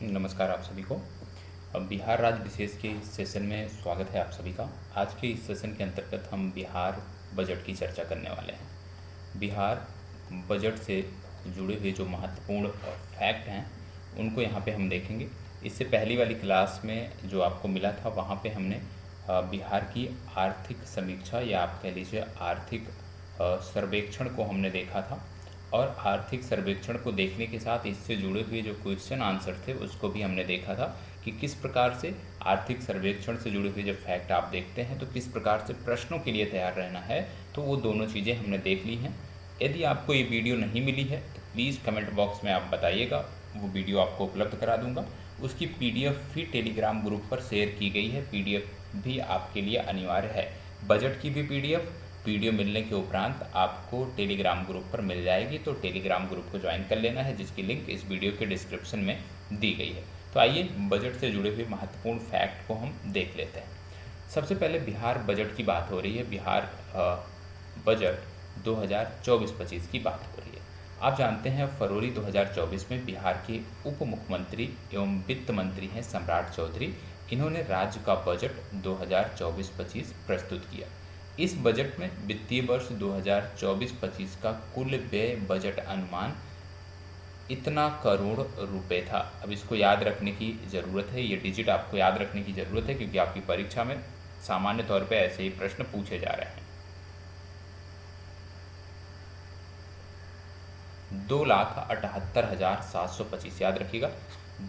नमस्कार आप सभी को। अब बिहार राज्य विशेष के इस सेशन में स्वागत है आप सभी का। आज के इस सेशन के अंतर्गत हम बिहार बजट की चर्चा करने वाले हैं। बिहार बजट से जुड़े हुए जो महत्वपूर्ण फैक्ट हैं उनको यहाँ पे हम देखेंगे। इससे पहली वाली क्लास में जो आपको मिला था वहाँ पे हमने बिहार की आर्थिक समीक्षा या आप कह लीजिए आर्थिक सर्वेक्षण को हमने देखा था, और आर्थिक सर्वेक्षण को देखने के साथ इससे जुड़े हुए जो क्वेश्चन आंसर थे उसको भी हमने देखा था कि किस प्रकार से आर्थिक सर्वेक्षण से जुड़े हुए जो फैक्ट आप देखते हैं तो किस प्रकार से प्रश्नों के लिए तैयार रहना है। तो वो दोनों चीज़ें हमने देख ली हैं। यदि आपको ये वीडियो नहीं मिली है तो प्लीज़ कमेंट बॉक्स में आप बताइएगा, वो वीडियो आपको उपलब्ध करा दूंगा। उसकी पीडीएफ भी टेलीग्राम ग्रुप पर शेयर की गई है, पीडीएफ भी आपके लिए अनिवार्य है। बजट की भी पीडीएफ वीडियो मिलने के उपरांत आपको टेलीग्राम ग्रुप पर मिल जाएगी, तो टेलीग्राम ग्रुप को ज्वाइन कर लेना है, जिसकी लिंक इस वीडियो के डिस्क्रिप्शन में दी गई है। तो आइए बजट से जुड़े हुए महत्वपूर्ण फैक्ट को हम देख लेते हैं। सबसे पहले बिहार बजट की बात हो रही है। बिहार बजट 2024-25 की बात हो रही है। आप जानते हैं फरवरी 2024 में बिहार के उप मुख्यमंत्री एवं वित्त मंत्री हैं सम्राट चौधरी। इन्होंने राज्य का बजट 2024-25 प्रस्तुत किया। इस बजट में वित्तीय वर्ष 2024-25 का कुल व्यय बजट अनुमान इतना करोड़ रुपए था। अब इसको याद रखने की ज़रूरत है, ये डिजिट आपको याद रखने की ज़रूरत है, क्योंकि आपकी परीक्षा में सामान्य तौर पे ऐसे ही प्रश्न पूछे जा रहे हैं। 2,78,725 याद रखिएगा,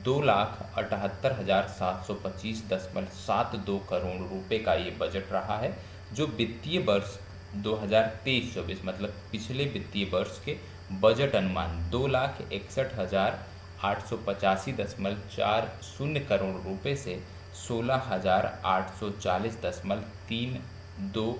2,78,725.72 करोड़ रुपए का ये बजट रहा है, जो वित्तीय वर्ष 2023-24 मतलब पिछले वित्तीय वर्ष के बजट अनुमान 2,61,885.40 करोड़ रुपए से 16,840.32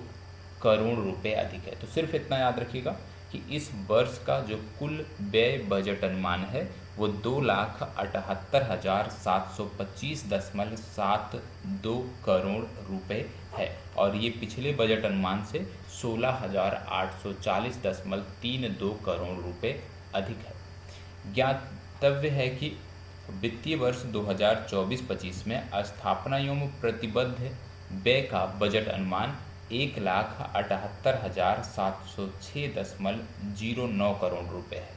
करोड़ रुपए अधिक है। तो सिर्फ इतना याद रखिएगा कि इस वर्ष का जो कुल व्यय बजट अनुमान है वो 2,78,725.72 करोड़ रुपए है, और ये पिछले बजट अनुमान से 16,840.32 करोड़ रुपए अधिक है। ज्ञातव्य है कि वित्तीय वर्ष 2024-25 में स्थापना एवं प्रतिबद्ध व्यय का बजट अनुमान 1,78,706.09 करोड़ रुपए है।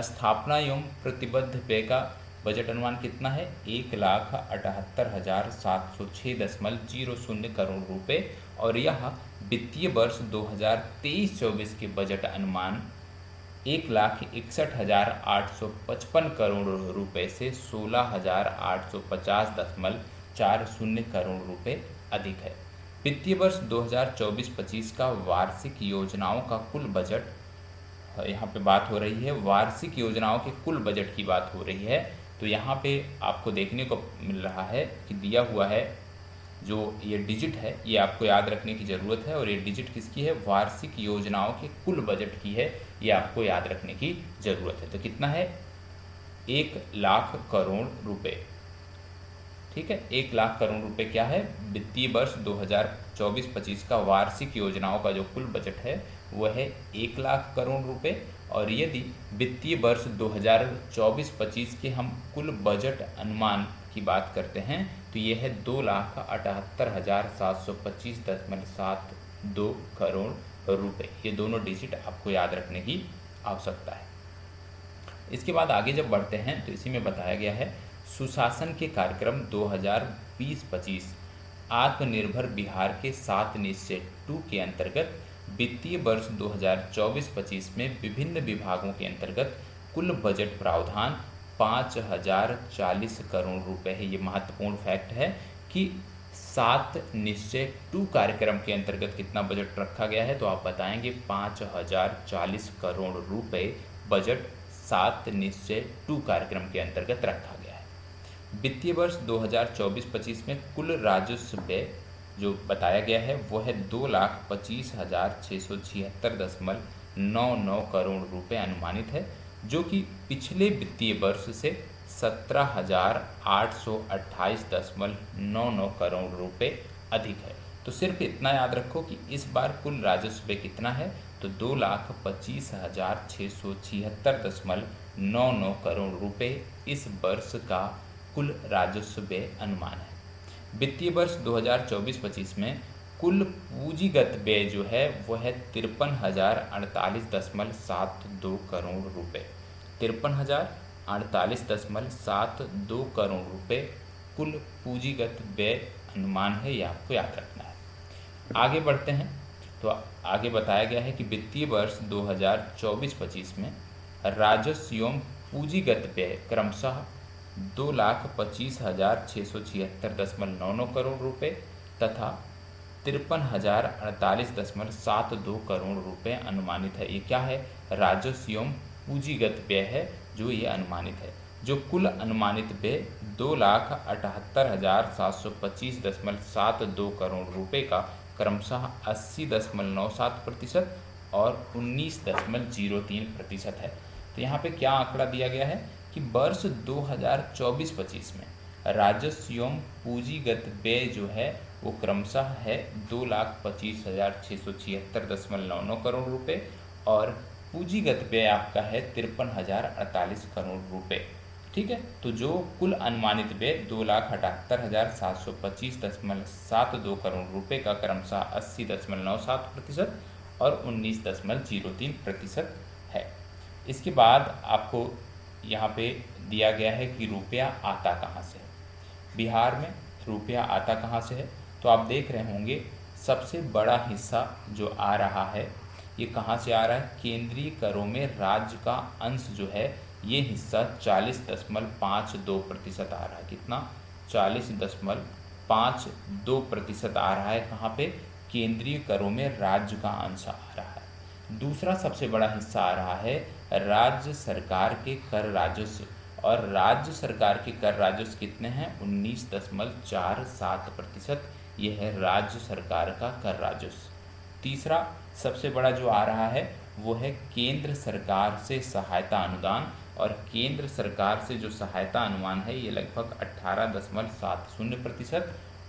स्थापना एवं प्रतिबद्ध व्यय का बजट अनुमान कितना है? 1,78,706.00 करोड़ रुपए, और यह वित्तीय वर्ष 2023-24 के बजट अनुमान 1,61,855 करोड़ रुपए से 16,850.40 करोड़ रुपए अधिक है। वित्तीय वर्ष 2024-25 का वार्षिक योजनाओं का कुल बजट, यहाँ पे बात हो रही है वार्षिक योजनाओं के कुल बजट की बात हो रही है। तो यहाँ पे आपको देखने को मिल रहा है कि दिया हुआ है जो ये डिजिट है, ये आपको याद रखने की ज़रूरत है, और ये डिजिट किसकी है? वार्षिक योजनाओं के कुल बजट की है, ये आपको याद रखने की ज़रूरत है। तो कितना है? 1,00,000 करोड़ रुपए। ठीक है, 1,00,000 करोड़ रुपए क्या है? वित्तीय वर्ष 2024-25 का वार्षिक योजनाओं का जो कुल बजट है वह है 1,00,000 करोड़ रुपए, और यदि वित्तीय वर्ष 2024-25 के हम कुल बजट अनुमान की बात करते हैं तो ये है 2,78,725.72 करोड़ रुपए। ये दोनों डिजिट आपको याद रखने की आवश्यकता है। इसके बाद आगे जब बढ़ते हैं तो इसी में बताया गया है सुशासन के कार्यक्रम 2020-25 आत्मनिर्भर बिहार के 7 निश्चय 2 के अंतर्गत वित्तीय वर्ष 2024-25 में विभिन्न विभागों के अंतर्गत कुल बजट प्रावधान 5,040 करोड़ रुपए है। ये महत्वपूर्ण फैक्ट है कि 7 निश्चय 2 कार्यक्रम के अंतर्गत कितना बजट रखा गया है, तो आप बताएंगे 5,040 करोड़ रुपए बजट 7 निश्चय 2 कार्यक्रम के अंतर्गत रखा गया है। वित्तीय वर्ष 2024-25 में कुल राजस्व व्यय जो बताया गया है वो है 2,25,676.99 करोड़ रुपए अनुमानित है, जो कि पिछले वित्तीय वर्ष से 17,828.99 करोड़ रुपए अधिक है। तो सिर्फ इतना याद रखो कि इस बार कुल राजस्व कितना है, तो 2,25,676.99 करोड़ रुपए इस वर्ष का कुल राजस्व व्यय अनुमान है। वित्तीय वर्ष 2024-25 में कुल पूंजीगत व्यय जो है वह है 53,048.72 करोड़ रुपए। 53,048.72 करोड़ रुपए कुल पूंजीगत व्यय अनुमान है, ये आपको याद रखना है। आगे बढ़ते हैं तो आगे बताया गया है कि वित्तीय वर्ष 2024-25 में राजस्व एवं पूंजीगत व्यय क्रमशः 2,25,676.99 करोड़ रुपए तथा 53,048.72 करोड़ रुपए अनुमानित है। ये क्या है? राजस्व एवं पूंजीगत व्यय है जो ये अनुमानित है। जो कुल अनुमानित व्यय 2,78,725.72 करोड़ रुपए का क्रमशः 80.97% और 19.03% है। तो यहाँ पे क्या आंकड़ा दिया गया है कि वर्ष 2024-25 में राजस्व एवं पूंजीगत व्यय जो है वो क्रमशः है 2,25,676.99 करोड़ रुपए और पूंजीगत व्यय आपका है 53,048 करोड़ रुपए। ठीक है, तो जो कुल अनुमानित व्यय 2,78,725.72 करोड़ रुपए का क्रमशः 80.97% और 19.03% है। इसके बाद आपको यहाँ पे दिया गया है कि रुपया आता कहाँ से है। बिहार में रुपया आता कहाँ से है, तो आप देख रहे होंगे सबसे बड़ा हिस्सा जो आ रहा है ये कहाँ से आ रहा है? केंद्रीय करों में राज्य का अंश जो है ये हिस्सा 40.52% आ रहा है। कितना? 40.52% आ रहा है। कहाँ पे? केंद्रीय करों में राज्य का अंश आ रहा है। दूसरा सबसे बड़ा हिस्सा आ रहा है राज्य सरकार के कर राजस्व, और राज्य सरकार के कर राजस्व कितने हैं? 19.47%। यह है राज्य सरकार का कर राजस्व। तीसरा सबसे बड़ा जो आ रहा है वो है केंद्र सरकार से सहायता अनुदान, और केंद्र सरकार से जो सहायता अनुमान है ये लगभग 18.70%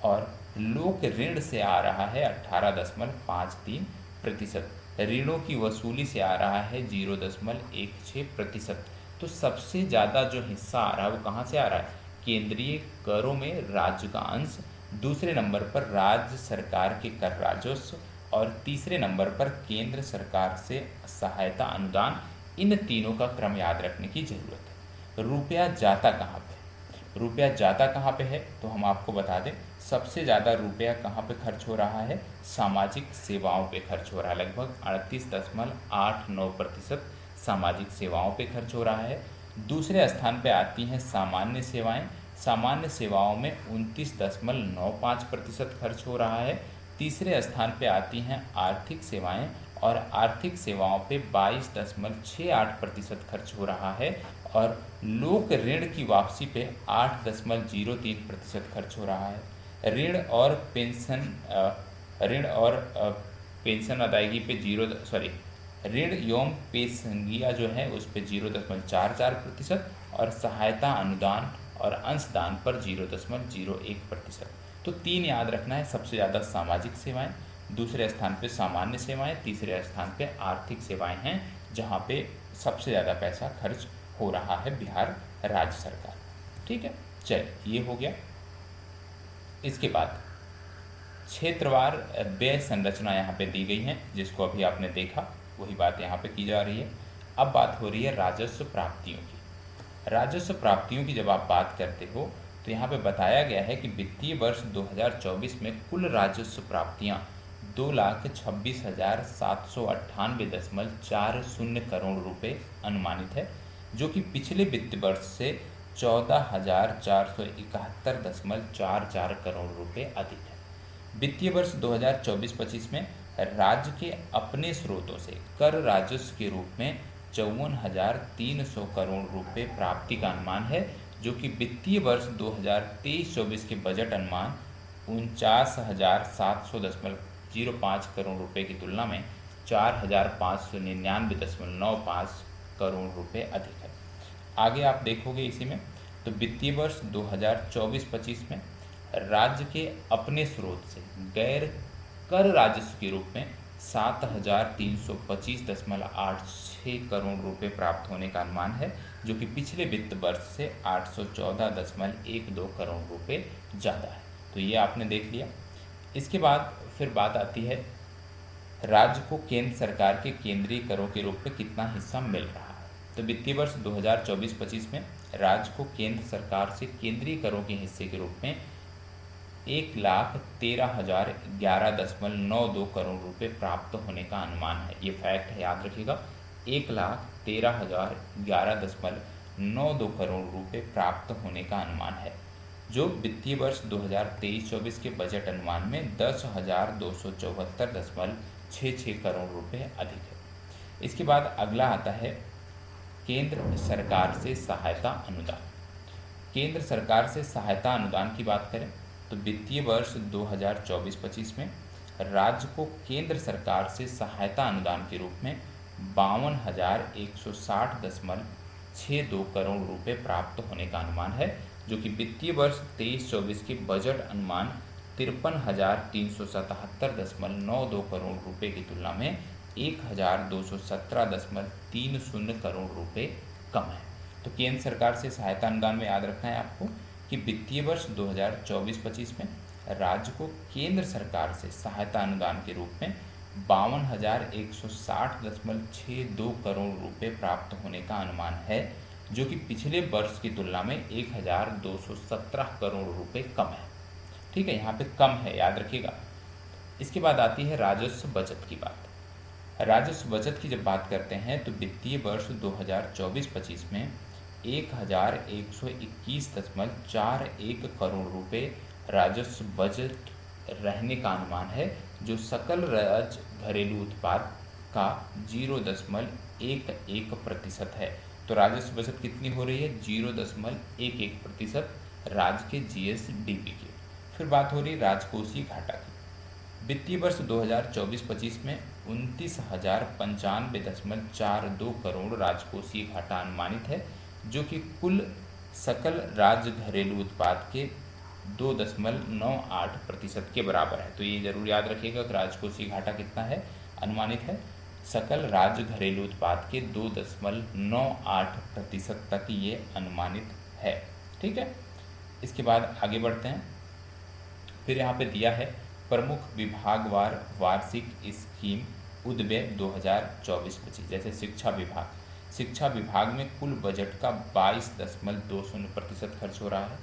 और लोक ऋण से आ रहा है 18.53%। ऋणों की वसूली से आ रहा है 0.16%। तो सबसे ज़्यादा जो हिस्सा आ रहा है वो कहाँ से आ रहा है? केंद्रीय करों में राज्य का अंश, दूसरे नंबर पर राज्य सरकार के कर राजस्व और तीसरे नंबर पर केंद्र सरकार से सहायता अनुदान। इन तीनों का क्रम याद रखने की जरूरत है। रुपया जाता कहाँ पे? रुपया जाता कहाँ पे है तो हम आपको बता दें सबसे ज़्यादा रुपया कहाँ पे खर्च हो रहा है? सामाजिक सेवाओं पे खर्च हो रहा है। लगभग 38.89% सामाजिक सेवाओं पे खर्च हो रहा है। दूसरे स्थान पे आती हैं सामान्य सेवाएं। सामान्य सेवाओं में 29.95% खर्च हो रहा है। तीसरे स्थान पे आती हैं आर्थिक सेवाएं, और आर्थिक सेवाओं पे 22.68% खर्च हो रहा है। और लोक ऋण की वापसी पे 8.03% खर्च हो रहा है। ऋण और पेंशन अदायगी पे ऋण एवं पेशंगिया जो है उस पे 0.44% और सहायता अनुदान और अंशदान पर 0.01%। तो तीन याद रखना है। सबसे ज़्यादा सामाजिक सेवाएं, दूसरे स्थान पे सामान्य सेवाएं, तीसरे स्थान पे आर्थिक सेवाएं हैं जहां पे सबसे ज़्यादा पैसा खर्च हो रहा है बिहार राज्य सरकार। ठीक है, चलिए ये हो गया। इसके बाद क्षेत्रवार व्यय संरचना यहाँ पे दी गई है, जिसको अभी आपने देखा वही बात यहाँ पे की जा रही है। अब बात हो रही है राजस्व प्राप्तियों की। राजस्व प्राप्तियों की जब आप बात करते हो तो यहाँ पे बताया गया है कि वित्तीय वर्ष 2024 में कुल राजस्व प्राप्तियाँ 2,26,798.40 करोड़ रुपए अनुमानित है, जो कि पिछले वित्त वर्ष से 14,471.44 करोड़ रुपए अधिक है। वित्तीय वर्ष 2024-25 में राज्य के अपने स्रोतों से कर राजस्व के रूप में 54,300 करोड़ रुपए प्राप्ति का अनुमान है, जो कि वित्तीय वर्ष 2023-24 के बजट अनुमान 49,700.05 करोड़ रुपए की तुलना में 4,599.95 करोड़ रुपए अधिक है। आगे आप देखोगे इसी में तो वित्तीय वर्ष 2024-25 में राज्य के अपने स्रोत से गैर कर राजस्व के रूप में 7,325.86 करोड़ रुपए प्राप्त होने का अनुमान है, जो कि पिछले वित्त वर्ष से 814.12 करोड़ रुपए ज़्यादा है। तो ये आपने देख लिया। इसके बाद फिर बात आती है राज्य को केंद्र सरकार के केंद्रीय करों के रूप में कितना हिस्सा मिल रहा है। तो वित्तीय वर्ष 2024-25 में राज्य को केंद्र सरकार से केंद्रीय करों के हिस्से के रूप में 1,13,011.92 करोड़ रुपए प्राप्त होने का अनुमान है। ये फैक्ट है, याद रखिएगा। 1,13,011.92 करोड़ रुपए प्राप्त होने का अनुमान है, जो वित्तीय वर्ष 2023-24 के बजट अनुमान में 10,274.66 करोड़ रुपए अधिक है। इसके बाद अगला आता है केंद्र सरकार से सहायता अनुदान। केंद्र सरकार से सहायता अनुदान की बात करें तो वित्तीय वर्ष 2024-25 में राज्य को केंद्र सरकार से सहायता अनुदान के रूप में 52,160.62 करोड़ रुपए प्राप्त होने का अनुमान है, जो कि वित्तीय वर्ष 23-24 के बजट अनुमान 53,377.92 करोड़ रुपए की तुलना में 1,217.30 करोड़ रुपए कम है। तो केंद्र सरकार से सहायता अनुदान में याद रखना है आपको कि वित्तीय वर्ष 2024-25 में राज्य को केंद्र सरकार से सहायता अनुदान के रूप में 52,160.62 करोड़ रुपए प्राप्त होने का अनुमान है, जो कि पिछले वर्ष की तुलना में 1,217 करोड़ रुपए कम है। ठीक है, यहाँ पे कम है, याद रखिएगा। इसके बाद आती है राजस्व बचत की बात। राजस्व बचत की जब बात करते हैं तो वित्तीय वर्ष 2024-25 में 1,121.41 करोड़ रुपए राजस्व बचत रहने का अनुमान है, जो सकल राज्य घरेलू उत्पाद का 0.11% है। तो राजस्व बचत कितनी हो रही है? 0.11% राज्य के जीएसडीपी की। फिर बात हो रही है राजकोषीय घाटा की। वित्तीय वर्ष 2024-25 में 29,095.42 करोड़ राजकोषीय घाटा अनुमानित है, जो कि कुल सकल राज्य घरेलू उत्पाद के 2.98% के बराबर है। तो ये जरूर याद रखिएगा कि राजकोषीय घाटा कितना है, अनुमानित है सकल राज्य घरेलू उत्पाद के 2.98% तक ये अनुमानित है। ठीक है, इसके बाद आगे बढ़ते हैं। फिर यहाँ पे दिया है प्रमुख विभागवार वार्षिक स्कीम उद्व्यय 2024-25। जैसे शिक्षा विभाग में कुल बजट का 22.20% खर्च हो रहा है।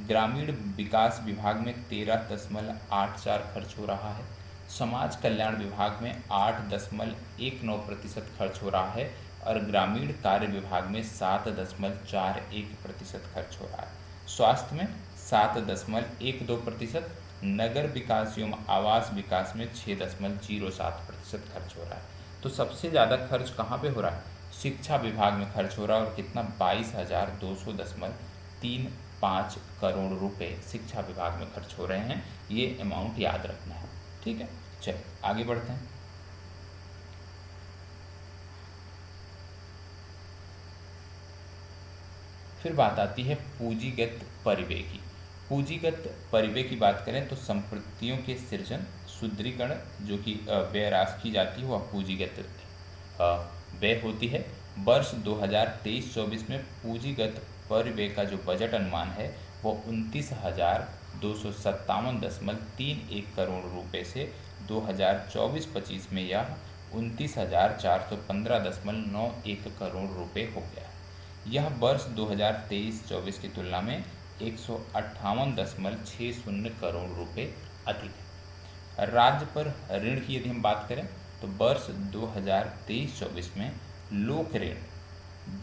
ग्रामीण विकास विभाग में 13.84 खर्च हो रहा है। समाज कल्याण विभाग में 8.19% खर्च हो रहा है और ग्रामीण कार्य विभाग में 7.41% खर्च हो रहा है। स्वास्थ्य में 7.12%, नगर विकास एवं आवास विकास में 6.07% खर्च हो रहा है। तो सबसे ज़्यादा खर्च कहाँ पे हो रहा है? शिक्षा विभाग में खर्च हो रहा है और कितना? 22,200.35 करोड़ रुपए शिक्षा विभाग में खर्च हो रहे हैं। ये अमाउंट याद रखना है। ठीक है, चलिए आगे बढ़ते हैं। फिर बात आती है पूंजीगत परिव्यय की। पूंजीगत परिव्यय की बात करें तो संपत्तियों के सृजन सुदृढ़ीकरण जो कि व्यय राशि की जाती है वह पूंजीगत व्यय होती है। वर्ष 2023-24 में पूंजीगत परिव्यय का जो बजट अनुमान है वो 29,257.31 करोड़ रुपए से 2024-25 में यह 29,415.91 करोड़ रुपए हो गया है। यह वर्ष 2023-24 की तुलना में 158.60 करोड़ रुपए अधिक है। राज्य पर ऋण की यदि हम बात करें तो वर्ष 2023-24 में लोक ऋण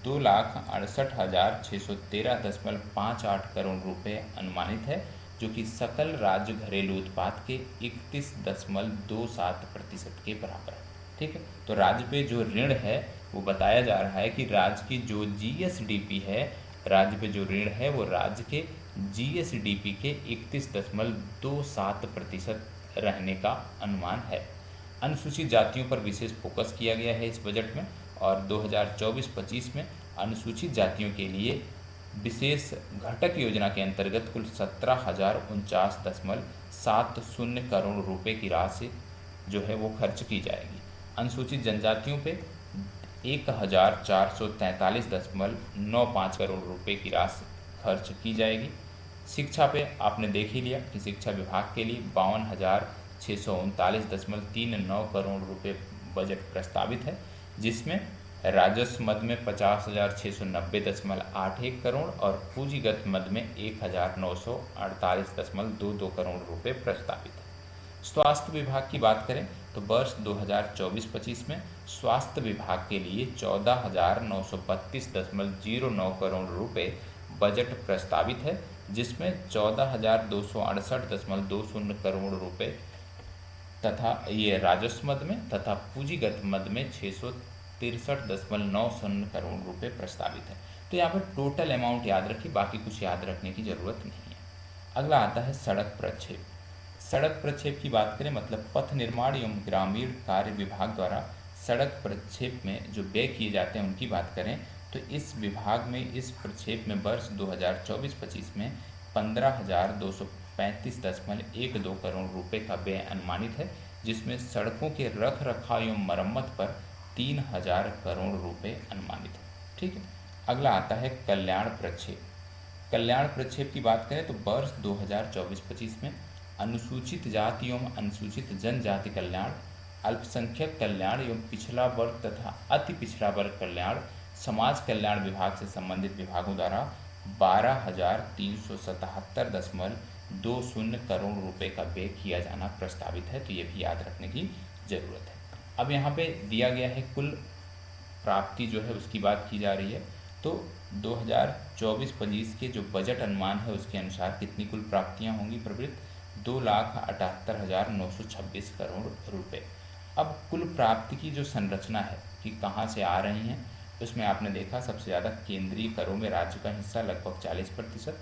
2,68,613.58 करोड़ रुपए अनुमानित है, जो कि सकल राज्य घरेलू उत्पाद के 31.27% के बराबर है। ठीक है, तो राज्य पे जो ऋण है वो बताया जा रहा है कि राज्य की जो जीएसडीपी है, राज्य पे जो ऋण है वो राज्य के जीएसडीपी के 31.27% रहने का अनुमान है। अनुसूचित जातियों पर विशेष फोकस किया गया है इस बजट में और 2024-25 में अनुसूचित जातियों के लिए विशेष घटक योजना के अंतर्गत कुल 17,049.70 करोड़ रुपए की राशि जो है वो खर्च की जाएगी। अनुसूचित जनजातियों पे 1443.95 करोड़ रुपए की राशि खर्च की जाएगी। शिक्षा पे आपने देख ही लिया कि शिक्षा विभाग के लिए 52,639.39 करोड़ रुपए बजट प्रस्तावित है, जिसमें राजस्व मद में 50,690.81 करोड़ और पूंजीगत मद में 1,948.22 करोड़ रुपए प्रस्तावित है। स्वास्थ्य विभाग की बात करें तो वर्ष 2024-25 में स्वास्थ्य विभाग के लिए 14,932.09 करोड़ रुपए बजट प्रस्तावित है, जिसमें 14,268.20 करोड़ रुपए तथा ये राजस्व मद में तथा पूंजीगत मद में 663.90 करोड़ रुपए प्रस्तावित है। तो यहाँ पर टोटल अमाउंट याद रखिए, बाकी कुछ याद रखने की ज़रूरत नहीं है। अगला आता है सड़क प्रक्षेप। सड़क प्रक्षेप की बात करें मतलब पथ निर्माण एवं ग्रामीण कार्य विभाग द्वारा सड़क प्रक्षेप में जो व्यय किए जाते हैं उनकी बात करें तो इस विभाग में इस प्रक्षेप में वर्ष 2024-25 में 15,235.12 करोड़ रुपए का व्यय अनुमानित है, जिसमें सड़कों के रख रखाव एवं मरम्मत पर 3,000 करोड़ रुपए अनुमानित है। ठीक है। अगला आता है कल्याण प्रक्षेप। कल्याण प्रक्षेप की बात करें तो वर्ष 2024-25 में अनुसूचित जाति एवं अनुसूचित जनजाति कल्याण, अल्पसंख्यक कल्याण एवं पिछड़ा वर्ग तथा अति पिछड़ा वर्ग कल्याण, समाज कल्याण विभाग से संबंधित विभागों द्वारा 12,377.20 करोड़ रुपए का व्यय किया जाना प्रस्तावित है। तो ये भी याद रखने की जरूरत है। अब यहाँ पे दिया गया है कुल प्राप्ति जो है उसकी बात की जा रही है। तो 2024-25 के जो बजट अनुमान है उसके अनुसार कितनी कुल प्राप्तियाँ होंगी प्रवृत्त 2,78,926 करोड़ रुपए। अब कुल प्राप्ति की जो संरचना है कि कहाँ से आ रही हैं, उसमें आपने देखा सबसे ज़्यादा केंद्रीय करों में राज्य का हिस्सा लगभग 40%,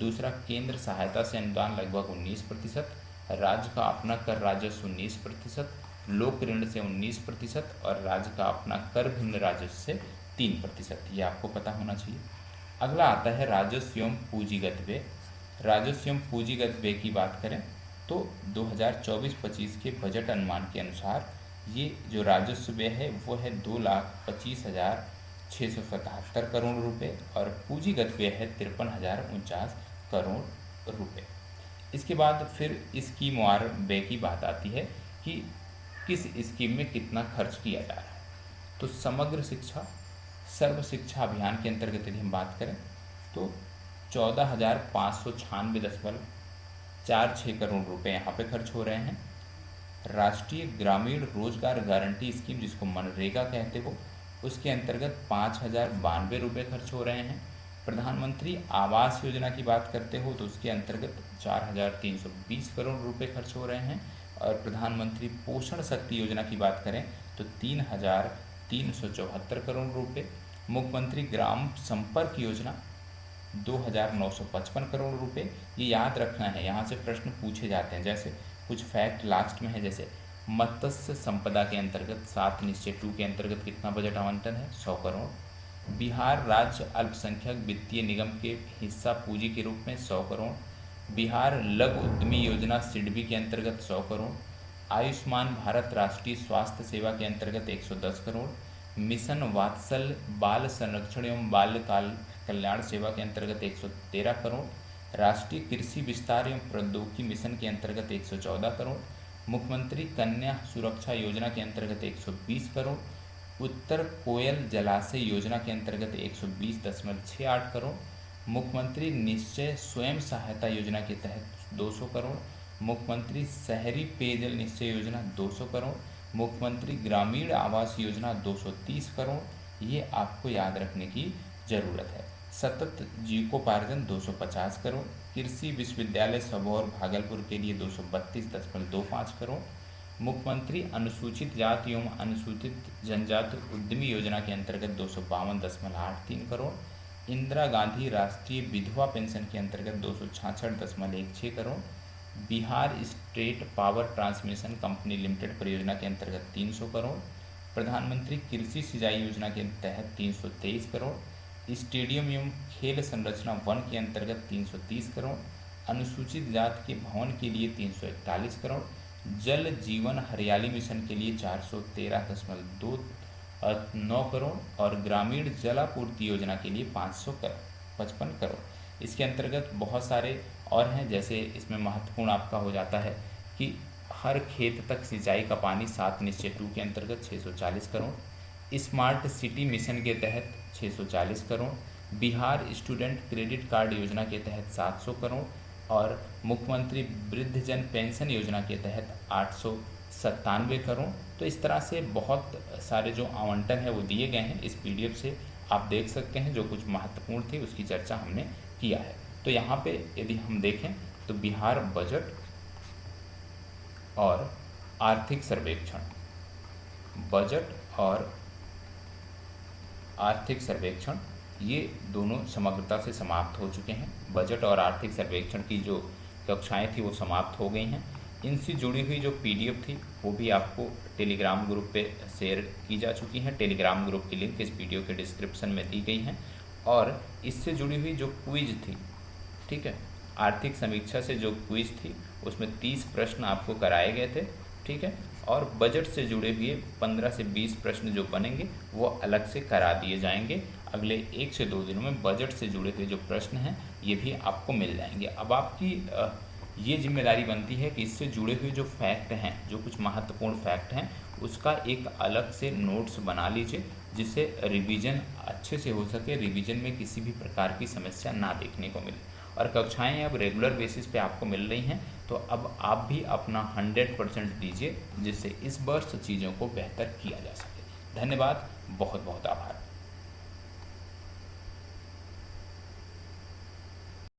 दूसरा केंद्र सहायता से अनुदान लगभग 19%, राज्य का अपना कर राजस्व 19%, लोक ऋण से 19% और राज्य का अपना कर भिन्न राजस्व से 3%। ये आपको पता होना चाहिए। अगला आता है राजस्व एवं पूंजीगत व्यय। राजस्व एवं पूंजीगत व्यय की बात करें तो 2024-25 के बजट अनुमान के अनुसार ये जो राजस्व व्यय है वो है 2,25,677 करोड़ रुपए और पूंजीगत व्यय है 53,049 करोड़ रुपए। इसके बाद फिर स्कीमवार व्यय की बात आती है कि किस स्कीम में कितना खर्च किया जा रहा है। तो समग्र शिक्षा सर्व शिक्षा अभियान के अंतर्गत यदि हम बात करें तो 14,596.46 करोड़ रुपए यहाँ पे खर्च हो रहे हैं। राष्ट्रीय ग्रामीण रोजगार गारंटी स्कीम जिसको मनरेगा कहते हो उसके अंतर्गत 5,092 रुपये खर्च हो रहे हैं। प्रधानमंत्री आवास योजना की बात करते हो तो उसके अंतर्गत 4,320 करोड़ रुपए खर्च हो रहे हैं और प्रधानमंत्री पोषण शक्ति योजना की बात करें तो 3,374 करोड़ रुपए। मुख्यमंत्री ग्राम संपर्क योजना 2,955 करोड़ रुपए। ये याद रखना है, यहाँ से प्रश्न पूछे जाते हैं। जैसे कुछ फैक्ट लास्ट में है, जैसे मत्स्य संपदा के अंतर्गत 7 निश्चय 2 के अंतर्गत कितना बजट आवंटन है 100 करोड़। बिहार राज्य अल्पसंख्यक वित्तीय निगम के हिस्सा पूंजी के रूप में 100 करोड़। बिहार लघु उद्यमी योजना सिडबी के अंतर्गत 100 करोड़। आयुष्मान भारत राष्ट्रीय स्वास्थ्य सेवा के अंतर्गत 110 करोड़। मिशन वात्सल्य बाल संरक्षण एवं बाल्यकाल कल्याण सेवा के अंतर्गत 113 करोड़। राष्ट्रीय कृषि विस्तार एवं प्रौद्योगिकी मिशन के अंतर्गत 114 करोड़। मुख्यमंत्री कन्या सुरक्षा योजना के अंतर्गत 120 करोड़। उत्तर कोयल जलाशय योजना के अंतर्गत 120.68 करोड़। मुख्यमंत्री निश्चय स्वयं सहायता योजना के तहत 200 करोड़। मुख्यमंत्री शहरी पेयजल निश्चय योजना 200 करोड़। मुख्यमंत्री ग्रामीण आवास योजना 230 करोड़। ये आपको याद रखने की ज़रूरत है। सतत जीविकोपार्जन 250 करोड़। कृषि विश्वविद्यालय सबौर भागलपुर के लिए 232.25 करोड़। मुख्यमंत्री अनुसूचित जाति एवं अनुसूचित जनजाति उद्यमी योजना के अंतर्गत 252.83 करोड़। इंदिरा गांधी राष्ट्रीय विधवा पेंशन के अंतर्गत 266.16 crore. Bihar state power transmission company limited परियोजना के अंतर्गत 300 करोड़। प्रधानमंत्री कृषि सिंचाई योजना के तहत 323 करोड़। स्टेडियम एवं खेल संरचना वन के अंतर्गत 330 करोड़। अनुसूचित जाति के भवन के लिए 341 करोड़। जल जीवन हरियाली मिशन के लिए 413.29 करोड़ और ग्रामीण जलापूर्ति योजना के लिए 555 करोड़। इसके अंतर्गत बहुत सारे और हैं, जैसे इसमें महत्वपूर्ण आपका हो जाता है कि हर खेत तक सिंचाई का पानी 7 निश्चय 2 के अंतर्गत 640 करोड़, स्मार्ट सिटी मिशन के तहत 640 crore, Bihar student credit card योजना के तहत 700 करोड़ और मुख्यमंत्री वृद्धजन पेंशन योजना के तहत 897 करोड़। तो इस तरह से बहुत सारे जो आवंटन है वो दिए गए हैं। इस पीडीएफ से आप देख सकते हैं जो कुछ महत्वपूर्ण थे उसकी चर्चा हमने किया है। तो यहाँ पे यदि हम देखें तो बिहार बजट और आर्थिक सर्वेक्षण, बजट और आर्थिक सर्वेक्षण ये दोनों समग्रता से समाप्त हो चुके हैं। बजट और आर्थिक सर्वेक्षण की जो कक्षाएं थी वो समाप्त हो गई हैं। इनसे जुड़ी हुई जो पीडीएफ थी वो भी आपको टेलीग्राम ग्रुप पे शेयर की जा चुकी हैं। टेलीग्राम ग्रुप की लिंक इस वीडियो के डिस्क्रिप्शन में दी गई हैं। और इससे जुड़ी हुई जो क्विज थी, ठीक है, आर्थिक समीक्षा से जो क्विज थी उसमें 30 प्रश्न आपको कराए गए थे, ठीक है, और बजट से जुड़े हुए 15 से 20 प्रश्न जो बनेंगे वो अलग से करा दिए जाएंगे। अगले 1 से 2 दिनों में बजट से जुड़े हुए जो प्रश्न हैं ये भी आपको मिल जाएंगे। अब आपकी ये जिम्मेदारी बनती है कि इससे जुड़े हुए जो फैक्ट हैं, जो कुछ महत्वपूर्ण फैक्ट हैं, उसका एक अलग से नोट्स बना लीजिए जिससे रिवीजन अच्छे से हो सके, रिवीजन में किसी भी प्रकार की समस्या ना देखने को मिले। और कक्षाएं अब रेगुलर बेसिस पे आपको मिल रही हैं, तो अब आप भी अपना 100% दीजिए जिससे इस वर्ष चीज़ों को बेहतर किया जा सके। धन्यवाद, बहुत बहुत आभार।